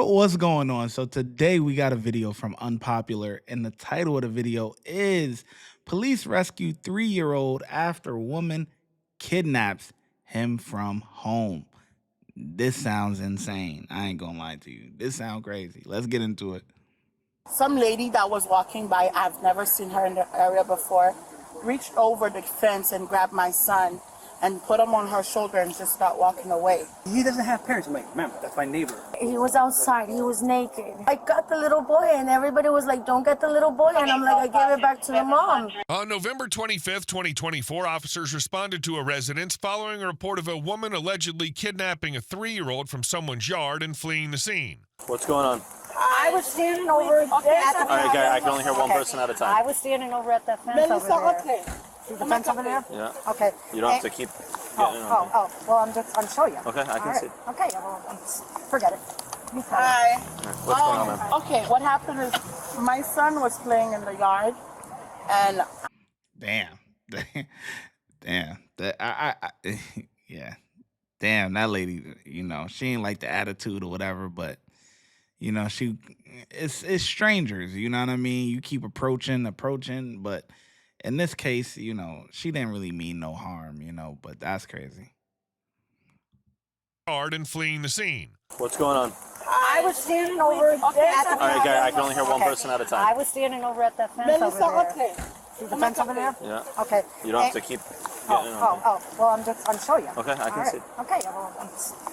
What's going on? So today we got a video from Unpopular, and the title of the video is Police Rescue 3-year-old After Woman Kidnaps Him from Home. This sounds insane. I ain't gonna lie to you. This sounds crazy. Let's get into it. Some lady that was walking by, I've never seen her in the area before, reached over the fence and grabbed my son and put him on her shoulder and just start walking away. He doesn't have parents. I'm like, ma'am, that's my neighbor. He was outside. He was naked. I got the little boy, and everybody was like, don't get the little boy. And I'm like, I gave it back to the mom. On November 25th, 2024, officers responded to a residence following a report of a woman allegedly kidnapping a 3-year-old from someone's yard and fleeing the scene. What's going on? I was standing over there. All right, guy, I can only hear one person at a time. I was standing over at that fence over there. See the fence over there? Yeah. Okay. You don't have to keep getting Well, I'm showing you. Okay, I can see. Okay, well, forget it. Hi. What's going on, ma'am? Okay, what happened is my son was playing in the yard, and Yeah. Damn, that lady, she ain't like the attitude or whatever, but it's strangers, you know what I mean? You keep approaching, but in this case, she didn't really mean no harm, but that's crazy. Yard and fleeing the scene. What's going on? I was standing over there. All right, guy, I can only hear one person at a time. I was standing over at that fence over there. See the fence over there? Yeah. Okay. You don't have to keep getting Well, I'm showing you. Okay, I can see. Okay, well,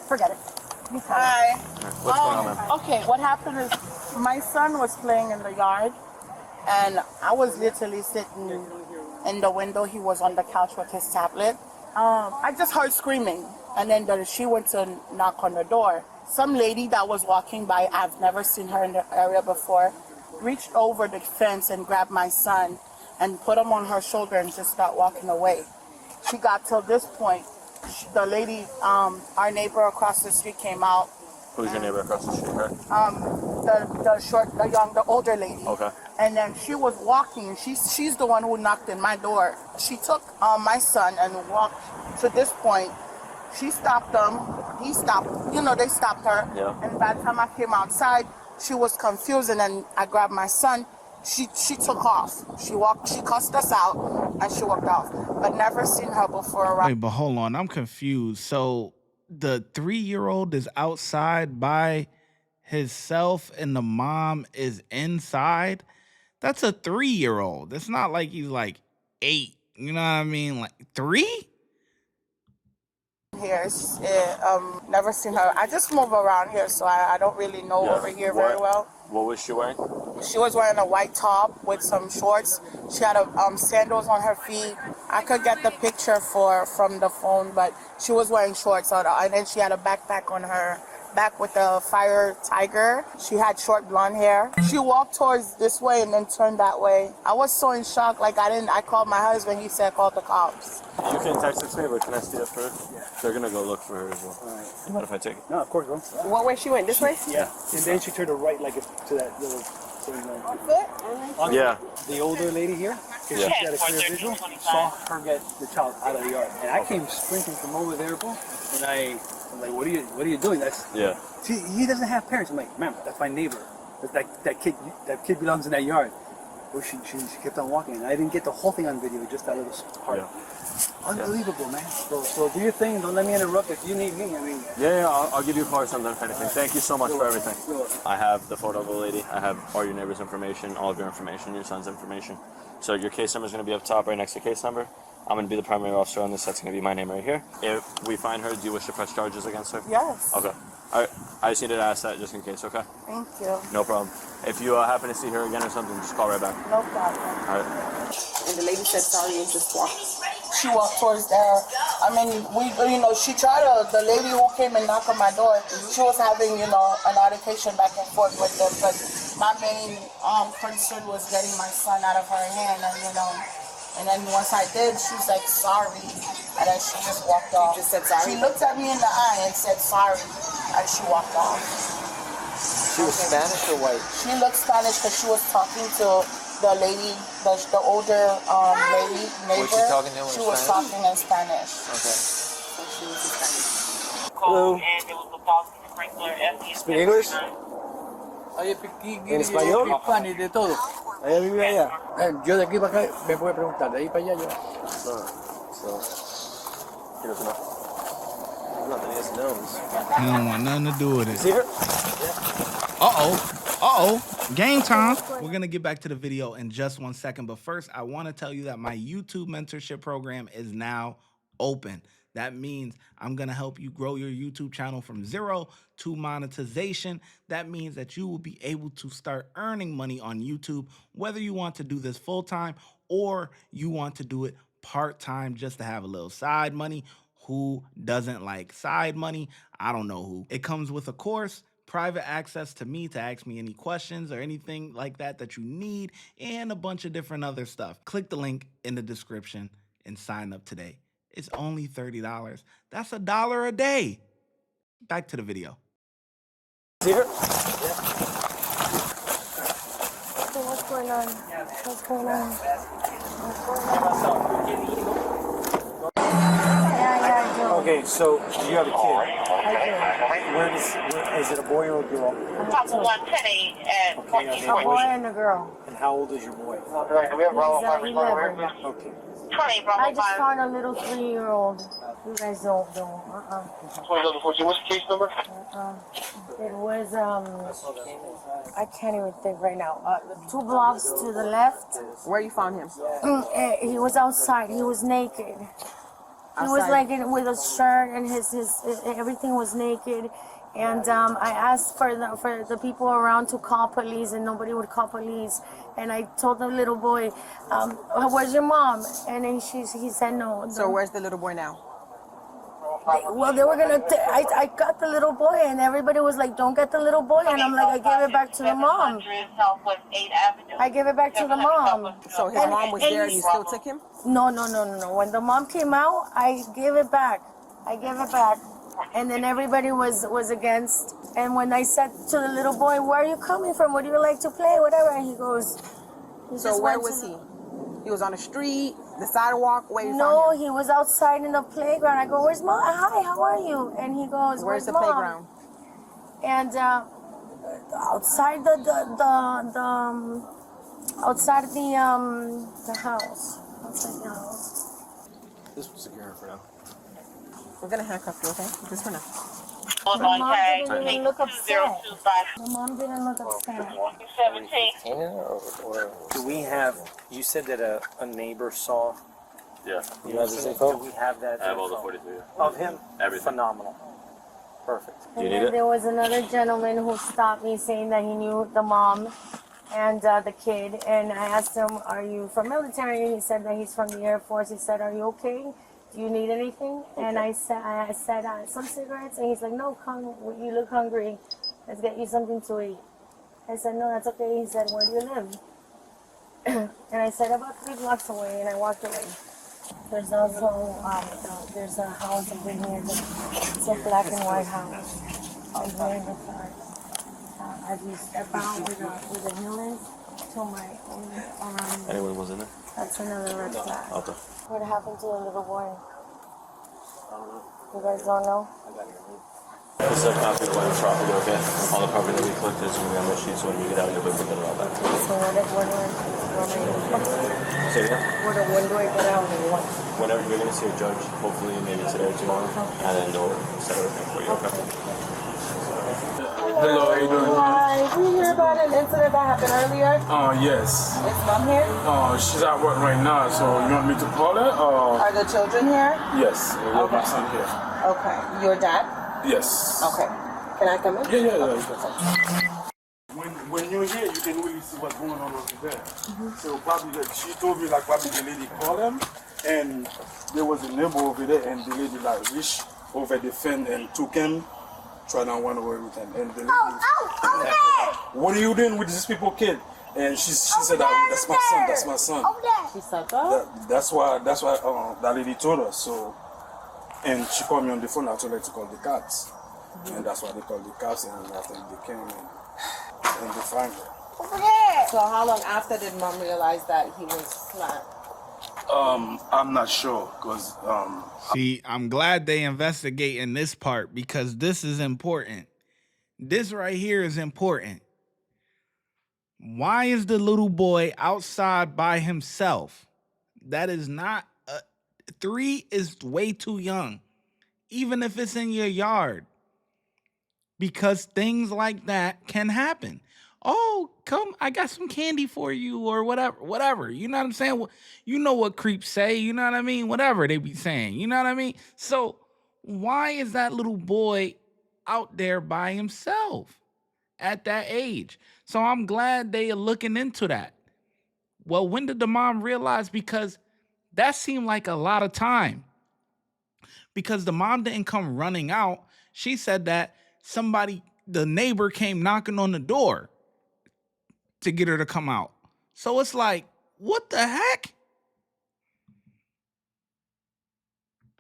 forget it. Hi. What's going on, ma'am? Okay, what happened is my son was playing in the yard, and I was literally sitting in the window. He was on the couch with his tablet. I just heard screaming, and then she went to knock on the door. Some lady that was walking by, I've never seen her in the area before, reached over the fence and grabbed my son and put him on her shoulder and just start walking away. She got till this point. The lady, our neighbor across the street came out. Who's your neighbor across the street, right? The older lady. Okay. And then she was walking. She's the one who knocked in my door. She took my son and walked to this point. She stopped them. He stopped. They stopped her. Yeah. And by the time I came outside, she was confused, and then I grabbed my son. She took off. She cussed us out, and she walked off. But never seen her before. Wait, but hold on. I'm confused. So the 3-year-old is outside by himself, and the mom is inside? That's a 3-year-old. It's not like he's like 8. You know what I mean? Like 3? Here, never seen her. I just move around here, so I don't really know over here very well. What was she wearing? She was wearing a white top with some shorts. She had sandals on her feet. I could get the picture from the phone, but she was wearing shorts. And then she had a backpack on her back with a fire tiger. She had short blonde hair. She walked towards this way and then turned that way. I was so in shock. I called my husband. He said, call the cops. You can text it to me, but can I see it first? Yeah. They're going to go look for her as well. All right. What if I take it? No, of course, bro. What way she went? This way? Yeah. And then she turned to right, like to that little. Yeah. The older lady here, because she had a clear visual, saw her get the child out of the yard, and I came sprinting from over there, bro. And I'm like, what are you doing? See, he doesn't have parents. I'm like, ma'am, that's my neighbor. That kid belongs in that yard. Well, she kept on walking, and I didn't get the whole thing on video, just that little part. Yeah. Unbelievable, man. So do your thing. Don't let me interrupt. If you need me, Yeah, I'll give you a call or something if anything. Thank you so much for everything. I have the photo of the lady. I have all your neighbor's information, all of your information, your son's information. So your case number is going to be up top right next to case number. I'm going to be the primary officer on this. That's going to be my name right here. If we find her, do you wish to press charges against her? Yes. Okay. All right. I just needed to ask that just in case, okay? Thank you. No problem. If you happen to see her again or something, just call right back. No problem. All right. And the lady said sorry and just walked. She walked towards there. I mean, she tried the lady who came and knocked on my door, she was having, an altercation back and forth with them, but my main concern was getting my son out of her hand, and then once I did, she was like, sorry, and then she just walked off. You just said sorry? She looked at me in the eye and said sorry, and she walked off. She was Spanish or white? She looked Spanish because she was talking to the lady, the older lady, neighbor. Was she talking to him in She was Spanish? talking in Spanish. Okay. So she was in Spanish. Hello. And it was the Speak English? ¿En español? Y de todo. ¿Ella vive allá? Yo de aquí para acá me puede preguntar, de ahí para allá yo. So, he doesn't know. Nothing, he just knows. He don't want nothing to do with it. See her? Game time. We're gonna get back to the video in just 1 second, but first I want to tell you that my YouTube mentorship program is now open. That means I'm gonna help you grow your YouTube channel from 0 to monetization. That means that you will be able to start earning money on YouTube, whether you want to do this full-time or you want to do it part-time just to have a little side money. Who doesn't like side money? I don't know who. It comes with a course, private access to me to ask me any questions or anything like that that you need, and a bunch of different other stuff. Click the link in the description and sign up today. It's only $30. That's $1 a day. Back to the video. See her? So what's going on? What's going on? Yeah, I do. Okay, so you have a kid. I Is it a boy or a girl? do. Okay, A boy and a girl. and how old is your boy? He's 11. Okay. I just found a little 3-year-old. You guys don't know. What's the case number? It was, I can't even think right now. 2 blocks to the left. Where you found him? He was outside. He was naked. He was Outside? like with a shirt and his everything was naked. And I asked for the people around to call police, and nobody would call police. And I told the little boy, "Where's your mom?" And then he said no. So where's the little boy now? Well, they were gonna. I got the little boy, and everybody was like, "Don't get the little boy." And I'm like, I gave it back to the mom. I gave it back to the mom. So his mom was there and you still took him? No. When the mom came out, I gave it back. And then everybody was against. And when I said to the little boy, "Where are you coming from? What do you like to play? Whatever," and he goes. So where was he? He was on the street, the sidewalk, where you No, found him? he was outside in the playground. I go, "Where's mom? Hi, how are you?" And he goes, Where's the mom?" playground? And outside the outside the house. Outside the house. This will secure her for now. We're gonna handcuff you, okay? Just for now. The mom didn't even look upset. The mom didn't look upset. Or do we have? You said that a neighbor saw. Yeah. You have this info? We have that. I have all the info 42. of him. Everything. Phenomenal. Perfect. Do you And need then it? there was another gentleman who stopped me saying that he knew the mom and the kid. And I asked him, "Are you from military?" And he said that he's from the Air Force. He said, "Are you okay? Do you need anything?" And I said, "Some cigarettes." And he's like, "No, come. You look hungry. Let's get you something to eat." I said, "No, that's okay." He said, "Where do you live?" And I said, "About 3 blocks away." And I walked away. There's also there's a house over here. It's a black and white house. And here in the front, as you step out with the Newlands to my around. Anyone was in there? That's another red flag. Okay. What happened to the little boy? You guys don't know? This is a copy of the property, okay? All the property that we collected is going to be on the sheet, so when we get out, you'll be able to get it all back. So Say again? when do I get out and what? Whenever you're going to see a judge, hopefully maybe today or tomorrow, and then they'll set everything for you, okay? Hello, how you doing? Hi, did you hear about an incident that happened earlier? Yes. Is mom here? She's at work right now, so you want me to call her? Are the children here? Yes, we have my son here. Okay. Your dad? Yes. Okay. Can I come in? Yeah. When you're here, you can really see what's going on over there. So probably she told me probably the lady called him, and there was a neighbor over there, and the lady reached over the fence and took him, trying to run away with him. And the lady, "What are you doing with these people, kid?" And she said, "That's my son." She said that? That's why that lady told us. So, and she called me on the phone. I told her to call the cops, and that's why they called the cops. And after they came and they found her. So how long after did mom realize that he was slapped? I'm not sure, cause See, I'm glad they investigate in this part because this is important. This right here is important. Why is the little boy outside by himself? That is not 3 is way too young, even if it's in your yard, because things like that can happen. Oh, come, I got some candy for you, or whatever. You know what I'm saying? You know what creeps say, you know what I mean? Whatever they be saying, you know what I mean? So why is that little boy out there by himself at that age? So I'm glad they are looking into that. Well, when did the mom realize? Because that seemed like a lot of time. Because the mom didn't come running out. She said that the neighbor came knocking on the door to get her to come out. So it's like, what the heck?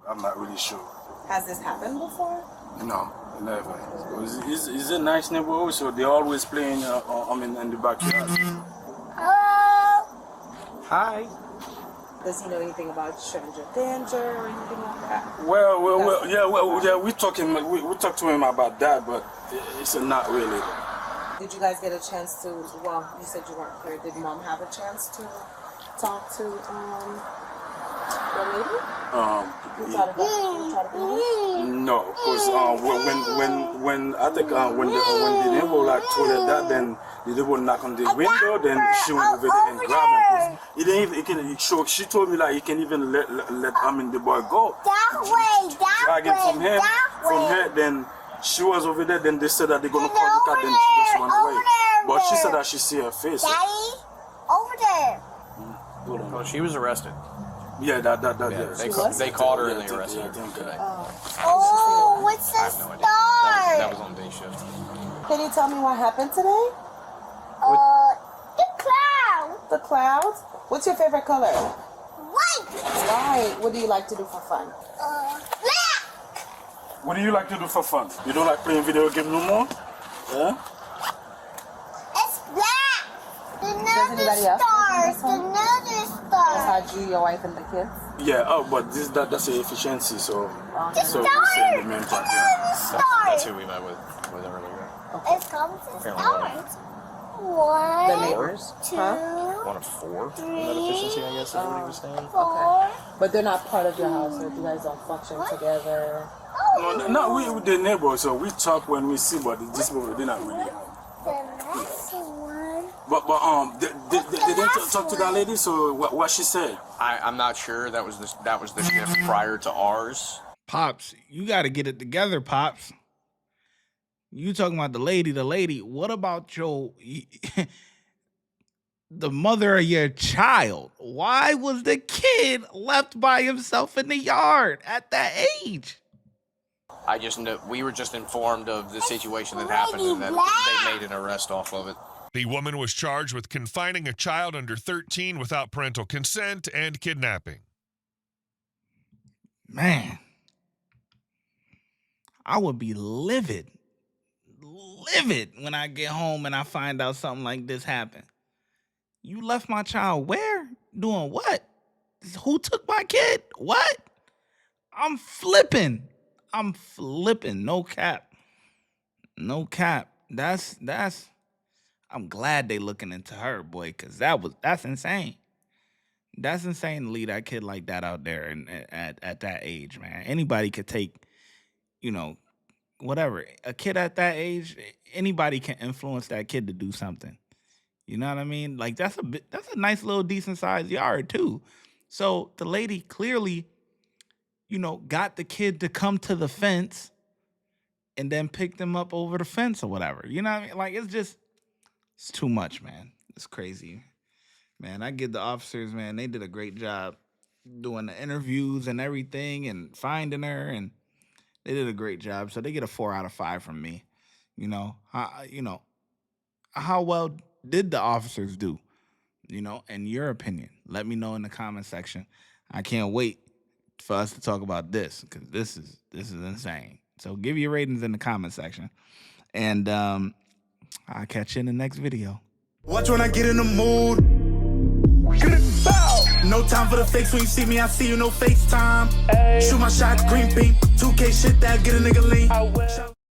I'm not really sure. Has this happened before? No, never. It's a nice neighborhood, so they always playing in the backyard. Hi. Does he know anything about stranger danger or anything like that? Yeah, we talk to him about that, but it's not really. Did you guys get a chance to, well, you said you weren't here. Did mom have a chance to talk to the lady? No, because when I think when the neighbor like told her that, then the neighbor knock on the window, then she went over there and grabbed him. He didn't even. She told me like he can even let the boy go. Drag him from here. Then she was over there. Then they said that they're gonna call the car. Then she just went away. But she said that she see her face. Daddy, over there. Well, she was arrested. Yeah, They caught her and they arrested her today. Oh, what's the star? That was on day shift. Can you tell me what happened today? The cloud. The clouds? What's your favorite color? White. White. What do you like to do for fun? Black. What do you like to do for fun? You don't like playing video games no more? Yeah? It's black. Does anybody else? Another star. Besides you, your wife, and the kids? Yeah, but that's the efficiency, so The so star. we say the main part, yeah. Another star. That's who we met with earlier. It's called the stars. The One, neighbors? two, One of 4 in that efficiency, I guess, is what he was saying. four. But they're not part of your household. You guys don't function together. No, we with the neighbors, so we talk when we see, but these people they're not really. The last one. But they didn't talk to that lady. So what she said? I'm not sure. That was the shift prior to ours. Pops, you got to get it together, Pops. You talking about the lady. What about the mother of your child? Why was the kid left by himself in the yard at that age? I just know we were just informed of the situation that happened and that they made an arrest off of it. The woman was charged with confining a child under 13 without parental consent and kidnapping. Man, I would be livid when I get home and I find out something like this happened. You left my child where? Doing what? Who took my kid? What? I'm flipping. No cap. I'm glad they looking into her, boy, because that's insane. That's insane to leave that kid like that out there and at that age, man. Anybody could take, whatever. A kid at that age, anybody can influence that kid to do something. You know what I mean? Like that's a nice little decent sized yard too. So the lady clearly, got the kid to come to the fence and then picked him up over the fence or whatever. You know what I mean? Like it's too much, man. It's crazy. Man, I give the officers, man, they did a great job doing the interviews and everything and finding her, and they did a great job. So they get a 4 out of 5 from me. How well did the officers do? In your opinion, let me know in the comment section. I can't wait for us to talk about this because this is insane. So give your ratings in the comment section, and I'll catch you in the next video. Watch when I get in the mood. No time for the fakes. When you see me, I see you, no FaceTime. Shoot my shot, green beam. 2K shit that get a nigga lean.